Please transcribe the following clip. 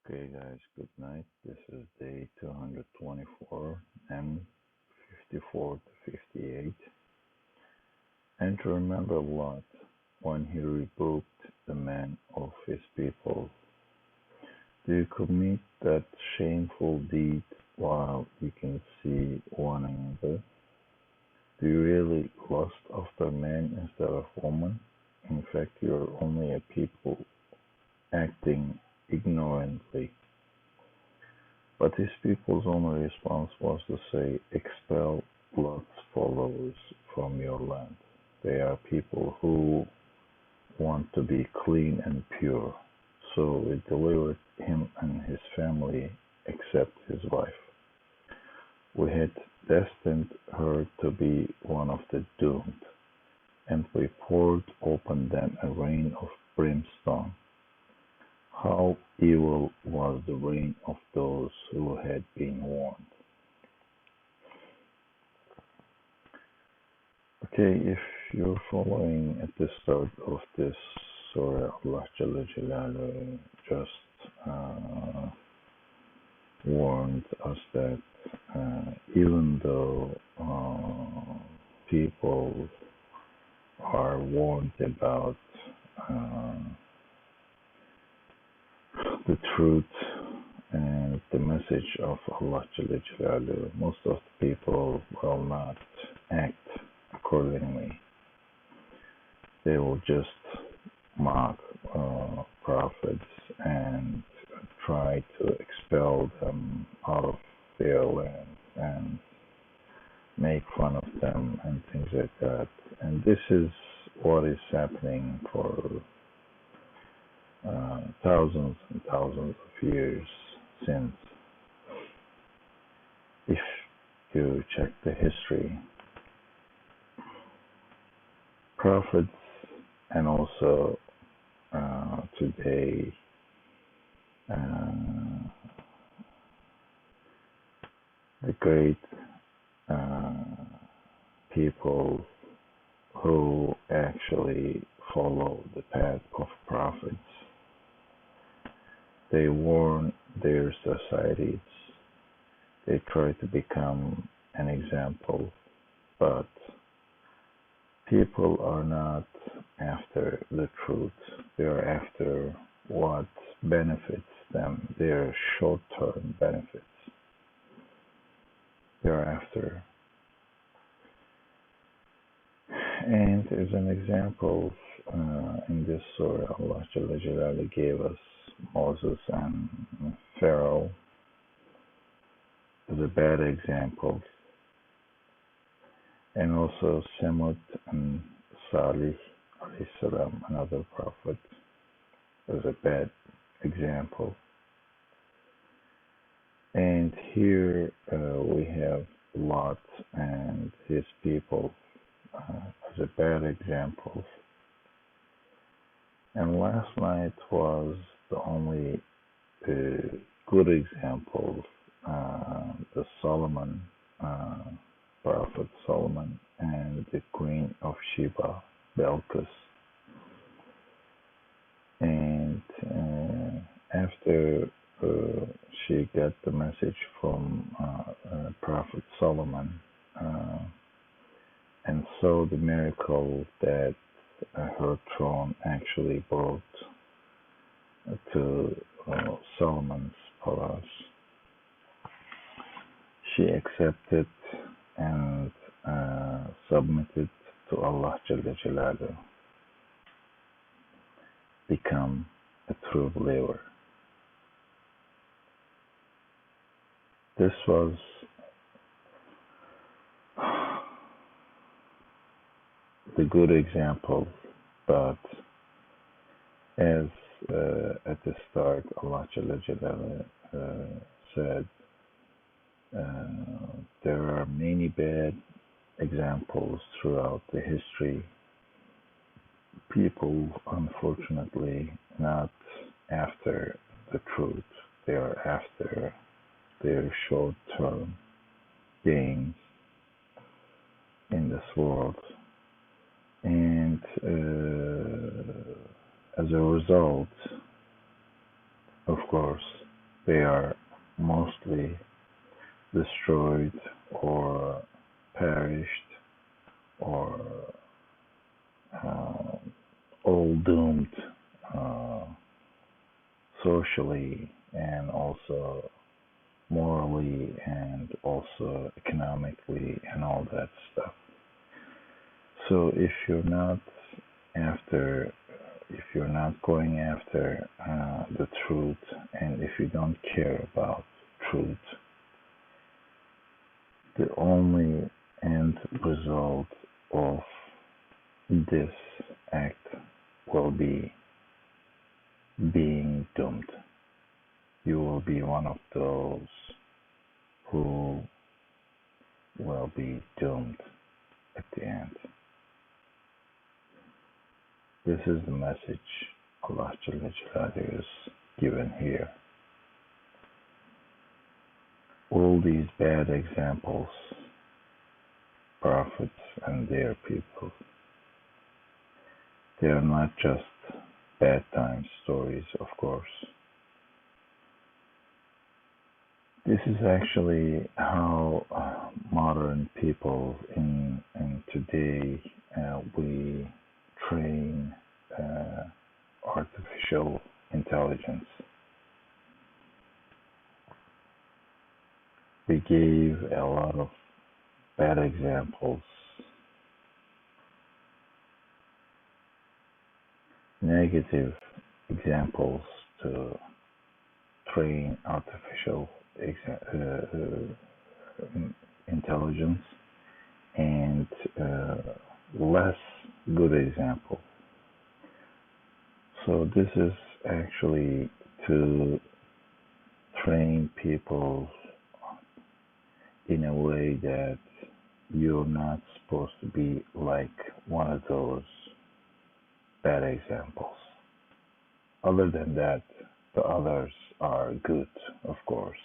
Okay, guys, good night. This is day 224 and 54 to 58. And to remember Lot when he rebuked the men of his people. Do you commit that shameful deed while you can see one another? Do you really lust after men instead of women? In fact, you're only a people acting ignorantly. But his people's only response was to say, Expel Lot's followers from your land. They are people who want to be clean and pure. So we delivered him and his family, except his wife. We had destined her to be one of the doomed, and we poured upon them a rain of brimstone. How evil was the reign of those who had been warned. Okay, if you're following at the start of this surah, Allah Jalla Jalaluhu just warned us that even though people are warned about uh, the truth and the message of Allah Jalla Jalaluhu, most of the people will not act accordingly. They will just mock prophets and try to expel them out of their land and make fun of them and things like that. And this is what is happening for thousands and thousands of years since. If you check the history, prophets and also today the great people who actually follow the path of prophets, they warn their societies. They try to become an example, but people are not after the truth. They are after what benefits them, their short-term benefits. They are after. And as an example, in this surah, Allah Jalla Jalaluhu gave us Moses and Pharaoh as a bad example, and also Samud and Salih alayhi salam, another prophet, as a bad example. And here we have Lot and his people as a bad example. And last night was the only good example, the Solomon, Prophet Solomon, and the Queen of Sheba, Belkis. And after she got the message from Prophet Solomon and saw the miracle that her throne actually brought to Solomon's palace, she accepted and submitted to Allah Jalla Jalaluhu, become a true believer. This was the good example, but as at the start Allah Jalla Jalaluhu said, there are many bad examples throughout the history. People, unfortunately, not after the truth. They are after their short-term gains in this world. And as a result, of course, They are mostly destroyed or perished or uh, all doomed uh, socially and also morally and also economically and all that stuff. So after, if you're not going after the truth, and if you don't care about truth, the only end result of this act will be being doomed. You will be one of those who will be doomed at the end. This is the message Allah is given here. All these bad examples, prophets and their people, they are not just bad time stories, of course. This is actually how modern people in today we train artificial intelligence. We gave a lot of bad examples, negative examples to train artificial intelligence, and less good example. So this is actually to train people in a way that you're not supposed to be like one of those bad examples. Other than that, the others are good, of course.